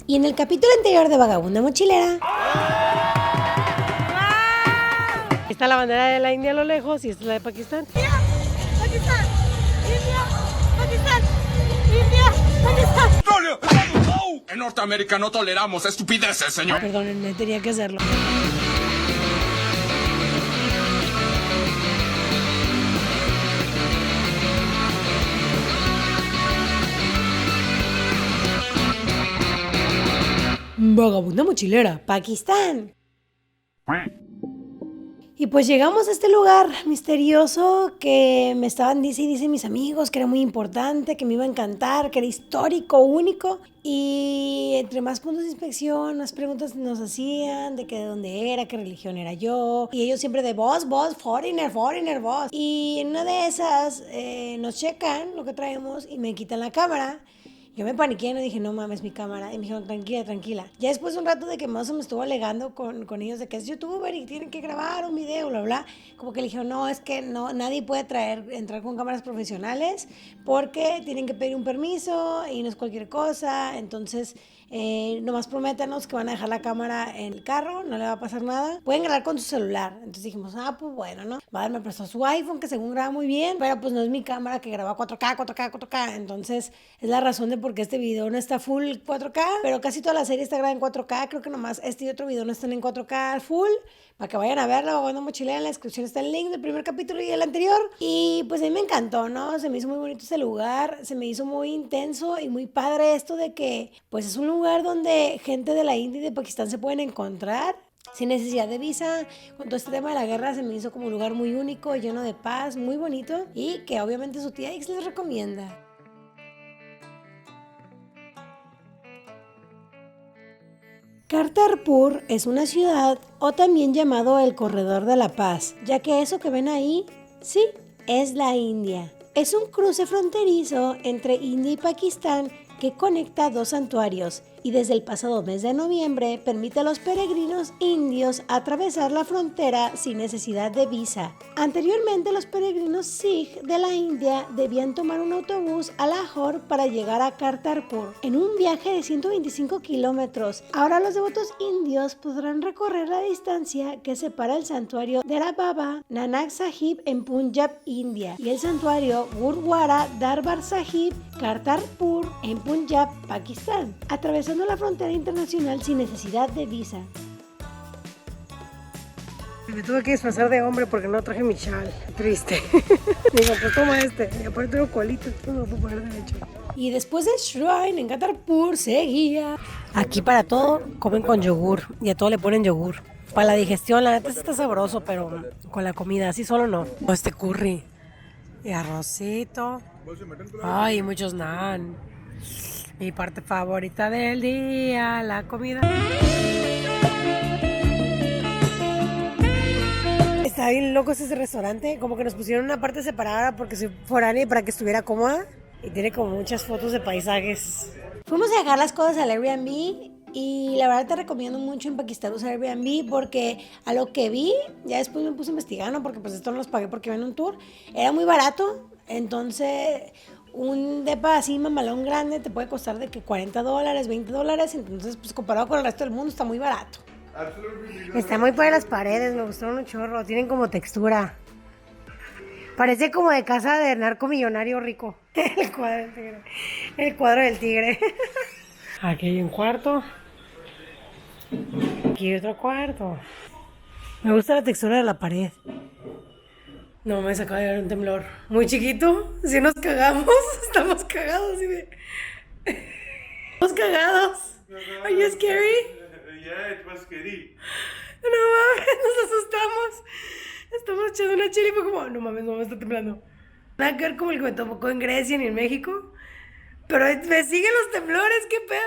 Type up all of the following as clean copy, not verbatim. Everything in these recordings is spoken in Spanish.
Y en el capítulo anterior de Vagabunda Mochilera... Está la bandera de la India a lo lejos y esta es la de Pakistán. India, Pakistán, India, Pakistán, India, Pakistán. En Norteamérica no toleramos estupideces, señor. Perdónenme, tenía que hacerlo. Vagabunda Mochilera, Pakistán. Y pues llegamos a este lugar misterioso que me estaban dice mis amigos que era muy importante, que me iba a encantar, que era histórico, único. Y entre más puntos de inspección, más preguntas nos hacían de que de dónde era, qué religión era yo. Y ellos siempre de vos, foreigner, vos. Y en una de esas nos checan lo que traemos y me quitan la cámara. Yo me paniqué y dije, no mames, mi cámara. Y me dijeron, tranquila. Ya después de un rato de que más me estuvo alegando con ellos de que es youtuber y tienen que grabar un video, bla, bla. Como que le dijeron, no, es que no, nadie puede entrar con cámaras profesionales porque tienen que pedir un permiso y no es cualquier cosa. Entonces, nomás prométanos que van a dejar la cámara en el carro, no le va a pasar nada. Pueden grabar con su celular. Entonces dijimos, pues bueno, ¿no? Madre me prestó su iPhone, que según graba muy bien, pero pues no es mi cámara que graba 4K. Entonces, es la razón de por qué este video no está full 4K, pero casi toda la serie está grabada en 4K. Creo que nomás este y otro video no están en 4K full, para que vayan a verla. Vagabunda Mochilera, en la descripción está el link del primer capítulo y el anterior. Y pues a mí me encantó, ¿no? Se me hizo muy bonito este lugar, se me hizo muy intenso y muy padre esto de que pues es un lugar donde gente de la India y de Pakistán se pueden encontrar sin necesidad de visa. Con todo este tema de la guerra se me hizo como un lugar muy único, lleno de paz, muy bonito y que obviamente su tía X les recomienda. Kartarpur es una ciudad o también llamado el Corredor de la Paz, ya que eso que ven ahí, sí, es la India. Es un cruce fronterizo entre India y Pakistán que conecta dos santuarios y desde el pasado mes de noviembre permite a los peregrinos indios atravesar la frontera sin necesidad de visa. Anteriormente los peregrinos Sikh de la India debían tomar un autobús a Lahore para llegar a Kartarpur en un viaje de 125 kilómetros. Ahora los devotos indios podrán recorrer la distancia que separa el santuario de Baba Nanak Sahib en Punjab, India, y el santuario Gurdwara Darbar Sahib, Kartarpur en Punjab, Pakistán, atravesando la frontera internacional sin necesidad de visa. Me tuve que disfrazar de hombre porque no traje mi chal. Triste. Digo, pues toma este. Y aparte tengo colito, no lo puedo poner derecho. Y después del shrine en Kartarpur seguía. Aquí para todo comen con yogur y a todo le ponen yogur. Para la digestión, la neta está sabroso, pero con la comida así solo no. O este curry y arrocito. Ay, muchos naan. Mi parte favorita del día, la comida. Está bien loco ese restaurante, como que nos pusieron una parte separada porque soy foránea y para que estuviera cómoda. Y tiene como muchas fotos de paisajes. Fuimos a dejar las cosas al Airbnb y la verdad te recomiendo mucho en Pakistán usar Airbnb porque a lo que vi, ya después me puse a investigar, ¿no? Porque pues esto no los pagué porque iba en un tour. Era muy barato, entonces un depa así mamalón grande te puede costar de que $40, $20, entonces pues comparado con el resto del mundo está muy barato. Está muy padre las paredes, me gustaron un chorro, tienen como textura. Parece como de casa de narcomillonario rico. El cuadro del tigre. El cuadro del tigre. Aquí hay un cuarto. Aquí hay otro cuarto. Me gusta la textura de la pared. No, me acaba de dar un temblor. Muy chiquito. Si nos cagamos, estamos cagados. ¿Sí? Estamos cagados. Are you scary? Yeah, it was scary. No mames, nos asustamos. Estamos echando una chela y fue como, no mames, está temblando. Nada que ver como el que me tocó en Grecia ni en México. Pero me siguen los temblores, ¿qué pedo?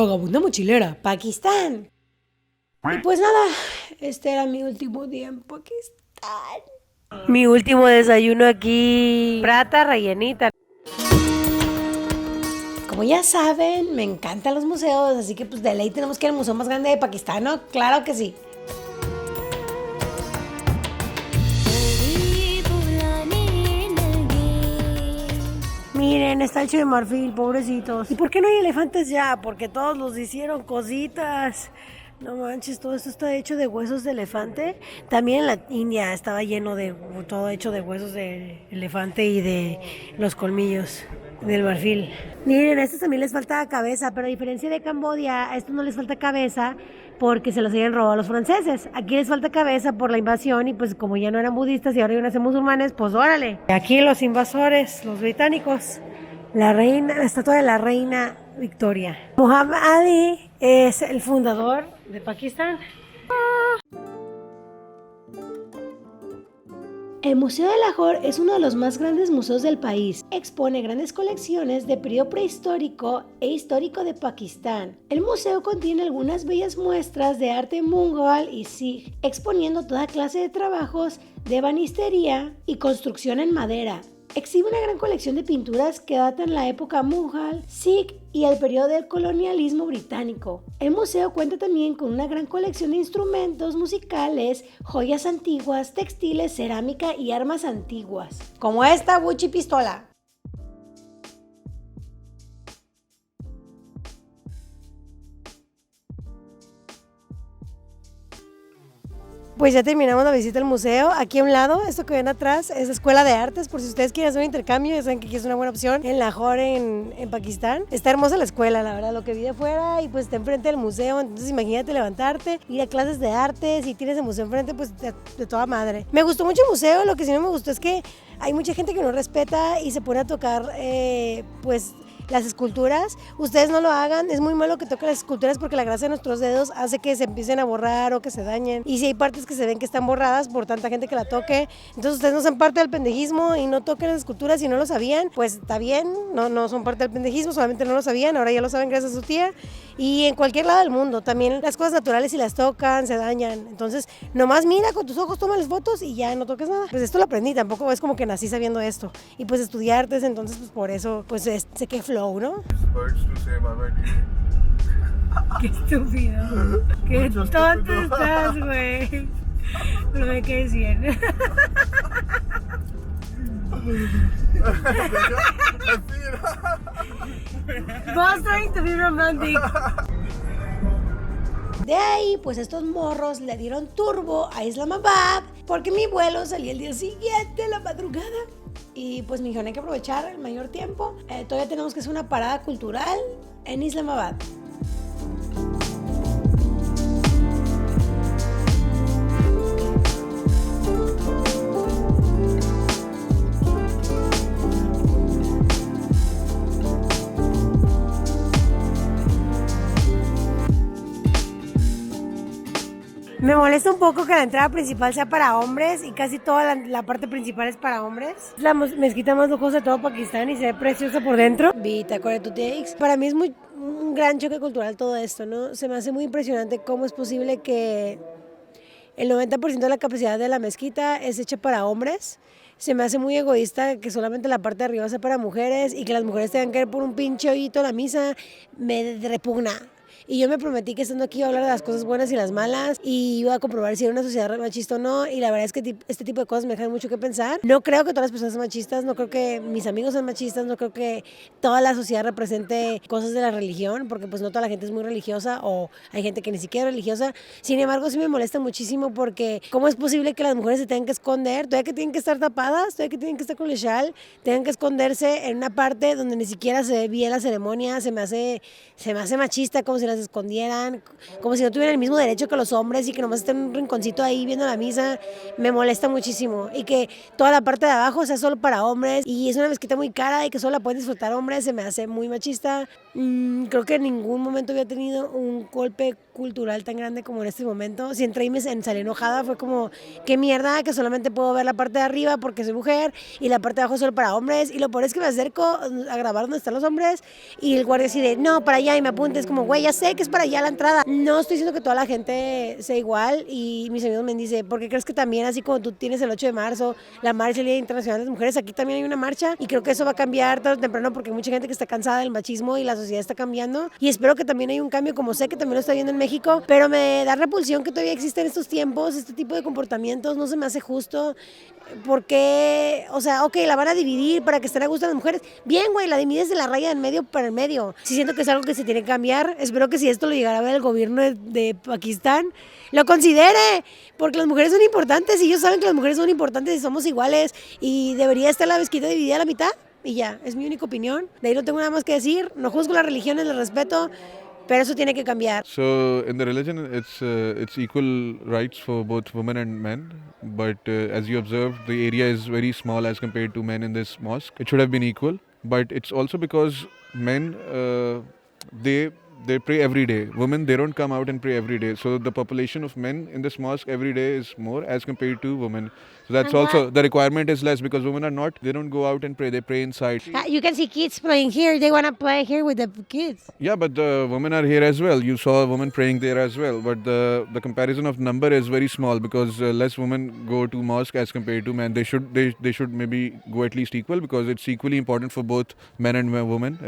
vagabunda mochilera, Pakistán. Y pues nada, este era mi último día en Pakistán. Mi último desayuno aquí, prata rellenita. Como ya saben, me encantan los museos, así que pues de ley tenemos que ir al museo más grande de Pakistán, ¿no? Claro que sí. Miren, está hecho de marfil, pobrecitos. ¿Y por qué no hay elefantes ya? Porque todos los hicieron cositas. No manches, todo esto está hecho de huesos de elefante. También en la India estaba todo hecho de huesos de elefante y de los colmillos del marfil. Miren, a estos también les falta cabeza, pero a diferencia de Camboya, a estos no les falta cabeza porque se los habían robado los franceses. Aquí les falta cabeza por la invasión y pues como ya no eran budistas y ahora iban a ser musulmanes, pues órale. Y aquí los invasores, los británicos, la estatua de la reina Victoria. Muhammad Ali es el fundador de Pakistán. El Museo de Lahore es uno de los más grandes museos del país. Expone grandes colecciones de periodo prehistórico e histórico de Pakistán. El museo contiene algunas bellas muestras de arte mughal y sikh, exponiendo toda clase de trabajos de ebanistería y construcción en madera. Exhibe una gran colección de pinturas que datan la época mughal, sikh y el periodo del colonialismo británico. El museo cuenta también con una gran colección de instrumentos musicales, joyas antiguas, textiles, cerámica y armas antiguas, como esta Gucci pistola. Pues ya terminamos la visita al museo. Aquí a un lado, esto que ven atrás, es la Escuela de Artes. Por si ustedes quieren hacer un intercambio, ya saben que aquí es una buena opción en Lahore, en Pakistán. Está hermosa la escuela, la verdad, lo que vi de afuera y pues está enfrente del museo. Entonces imagínate levantarte, ir a clases de arte, si tienes el museo enfrente, pues de toda madre. Me gustó mucho el museo, lo que sí no me gustó es que hay mucha gente que no respeta y se pone a tocar, pues las esculturas. Ustedes no lo hagan, es muy malo que toquen las esculturas porque la grasa de nuestros dedos hace que se empiecen a borrar o que se dañen, y si hay partes que se ven que están borradas por tanta gente que la toque, entonces ustedes no son parte del pendejismo y no toquen las esculturas. Si no lo sabían, pues está bien, no son parte del pendejismo, solamente no lo sabían, ahora ya lo saben gracias a su tía. Y en cualquier lado del mundo, también las cosas naturales, si las tocan, se dañan. Entonces, nomás mira con tus ojos, toma las fotos y ya no toques nada. Pues esto lo aprendí, tampoco es como que nací sabiendo esto. Y pues estudié artes, entonces pues por eso, pues sé que flow, ¿no? Qué estúpido. Qué tonto estás, güey. Pero me quedé 100. Boss trying to be romantic. De ahí, pues estos morros le dieron turbo a Islamabad porque mi vuelo salía el día siguiente, la madrugada. Y pues me dijeron, hay que aprovechar el mayor tiempo. Todavía tenemos que hacer una parada cultural en Islamabad. Me molesta un poco que la entrada principal sea para hombres y casi toda la parte principal es para hombres. La mezquita más lujosa de todo Pakistán y se ve preciosa por dentro. Bitácora to takes. Para mí es un gran choque cultural todo esto, ¿no? Se me hace muy impresionante cómo es posible que el 90% de la capacidad de la mezquita es hecha para hombres. Se me hace muy egoísta que solamente la parte de arriba sea para mujeres y que las mujeres tengan que ir por un pinche hoyito a la misa. Me repugna. Y yo me prometí que estando aquí iba a hablar de las cosas buenas y las malas y iba a comprobar si era una sociedad machista o no, y la verdad es que este tipo de cosas me dejan mucho que pensar. No creo que todas las personas sean machistas, no creo que mis amigos sean machistas, no creo que toda la sociedad represente cosas de la religión, porque pues no toda la gente es muy religiosa o hay gente que ni siquiera es religiosa. Sin embargo, sí me molesta muchísimo porque ¿cómo es posible que las mujeres se tengan que esconder? Todavía que tienen que estar tapadas, todavía que tienen que estar con el shawl, tengan que esconderse en una parte donde ni siquiera se ve bien la ceremonia. Se me hace machista, como si las escondieran, como si no tuvieran el mismo derecho que los hombres y que nomás estén en un rinconcito ahí viendo la misa. Me molesta muchísimo. Y que toda la parte de abajo sea solo para hombres y es una mezquita muy cara y que solo la pueden disfrutar hombres, se me hace muy machista. Creo que en ningún momento había tenido un golpe cultural tan grande como en este momento. Si entré y me salí enojada, fue como, qué mierda, que solamente puedo ver la parte de arriba porque soy mujer y la parte de abajo solo para hombres. Y lo peor es que me acerco a grabar donde están los hombres y el guardia decide, no, para allá, y me apunta. Es como, güey, ya sé que es para allá la entrada. No estoy diciendo que toda la gente sea igual, y mis amigos me dicen, ¿por qué crees que también, así como tú tienes el 8 de marzo, la marcha el Día Internacional de las Mujeres, aquí también hay una marcha? Y creo que eso va a cambiar tarde o temprano porque hay mucha gente que está cansada del machismo y la sociedad está cambiando, y espero que también haya un cambio, como sé que también lo está viendo en México, pero me da repulsión que todavía existen estos tiempos, este tipo de comportamientos. No se me hace justo. Porque, o sea, ok, la van a dividir para que estén a gusto las mujeres. Bien, güey, la divides de la raya en medio para el medio. Sí siento que es algo que se tiene que cambiar. Espero que si esto lo llegara a ver el gobierno de Pakistán, lo considere, porque las mujeres son importantes y ellos saben que las mujeres son importantes y somos iguales, y debería estar la mezquita dividida a la mitad y ya, es mi única opinión. De ahí no tengo nada más que decir. No juzgo las religiones, las respeto, pero eso tiene que cambiar. So in the religion, it's equal rights for both women and men. But as you observe, the area is very small as compared to men in this mosque. It should have been equal, but it's also because men they pray every day. Women, they don't come out and pray every day. So the population of men in this mosque every day is more as compared to women. So that's also, the requirement is less because women they don't go out and pray. They pray inside. You can see kids playing here. They want to play here with the kids. Yeah, but the women are here as well. You saw a woman praying there as well. But the comparison of number is very small because less women go to mosque as compared to men. They should maybe go at least equal because it's equally important for both men and women.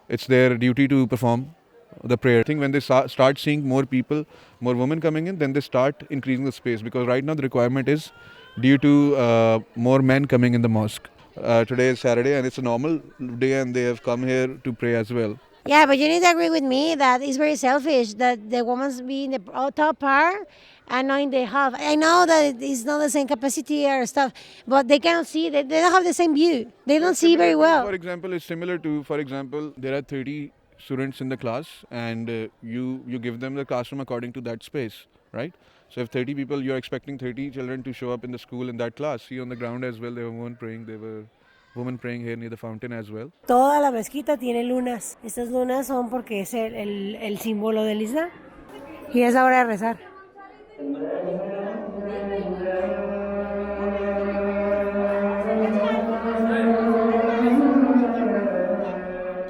It's their duty to perform the prayer. I think when they start seeing more people, more women coming in, then they start increasing the space, because right now the requirement is due to more men coming in the mosque. Today is Saturday and it's a normal day and they have come here to pray as well. Yeah, but you need to agree with me that it's very selfish that the women's be in the top part and not in the half. I know that it's not the same capacity or stuff, but they cannot see. They don't have the same view. They don't see very well. For example, it's similar to, for example, there are 30 students in the class and you give them the classroom according to that space, right? So if 30 people, you're expecting 30 children to show up in the school in that class. See on the ground as well, there were women praying here near the fountain as well. Toda la mezquita tiene lunas. Estas lunas son porque es el símbolo del Islam. Y es la hora de rezar.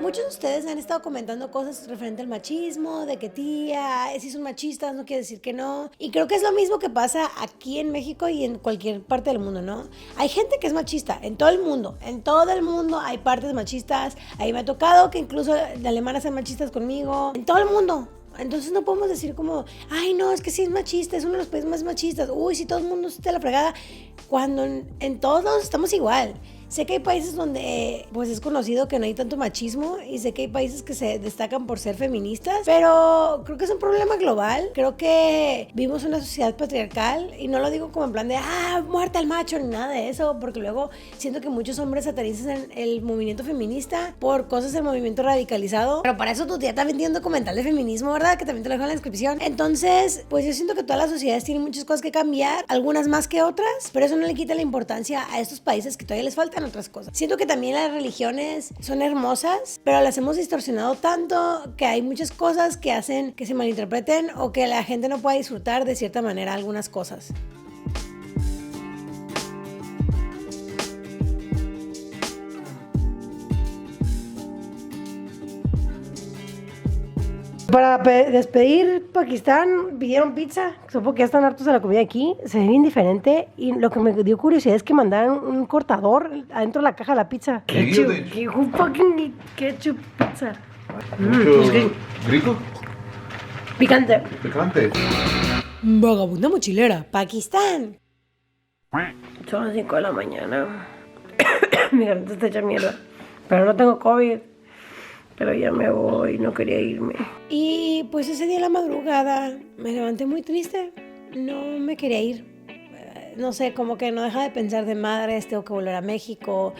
Muchos de ustedes han estado comentando cosas referente al machismo, de que tía, si son machistas no quiere decir que no. Y creo que es lo mismo que pasa aquí en México y en cualquier parte del mundo, ¿no? Hay gente que es machista en todo el mundo. En todo el mundo hay partes machistas. Ahí me ha tocado que incluso de alemanas sean machistas conmigo. En todo el mundo. Entonces no podemos decir como, ay no, es que sí es machista, es uno de los países más machistas. Uy, si todo el mundo está la fregada. Cuando en todos lados estamos igual. Sé que hay países donde pues es conocido que no hay tanto machismo, y sé que hay países que se destacan por ser feministas, pero creo que es un problema global. Creo que vivimos una sociedad patriarcal, y no lo digo como en plan de muerte al macho ni nada de eso, porque luego siento que muchos hombres satanizan el movimiento feminista por cosas del movimiento radicalizado. Pero para eso tu tía también tiene un documental de feminismo, ¿verdad? Que también te lo dejo en la descripción. Entonces pues yo siento que todas las sociedades tienen muchas cosas que cambiar, algunas más que otras, pero eso no le quita la importancia a estos países que todavía les faltan otras cosas. Siento que también las religiones son hermosas, pero las hemos distorsionado tanto que hay muchas cosas que hacen que se malinterpreten o que la gente no pueda disfrutar de cierta manera algunas cosas. Para despedir Pakistán pidieron pizza, supongo que ya están hartos de la comida aquí, se ve bien diferente, y lo que me dio curiosidad es que mandaron un cortador adentro de la caja de la pizza. Ketchup, fucking ketchup pizza. ¿Rico? Picante. Picante. Vagabunda mochilera, Pakistán. Son las 5 de la mañana. Mi garganta está hecha mierda, pero no tengo COVID. Pero ya me voy, no quería irme. Y pues ese día en la madrugada me levanté muy triste. No me quería ir. No sé, como que no deja de pensar de madres, tengo que volver a México,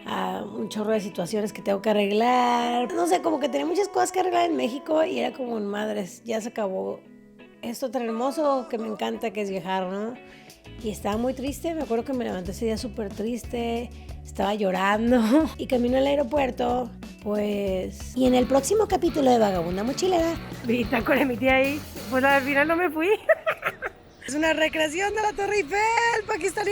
a un chorro de situaciones que tengo que arreglar. No sé, como que tenía muchas cosas que arreglar en México y era como, madres, ya se acabó esto tan hermoso que me encanta, que es viajar, ¿no? Y estaba muy triste, me acuerdo que me levanté ese día súper triste, estaba llorando y camino al aeropuerto, Pues... Y en el próximo capítulo de Vagabunda Mochilera... Vita con mi tía ahí. Pues al final no me fui. Es una recreación de la Torre Eiffel, pakistaní.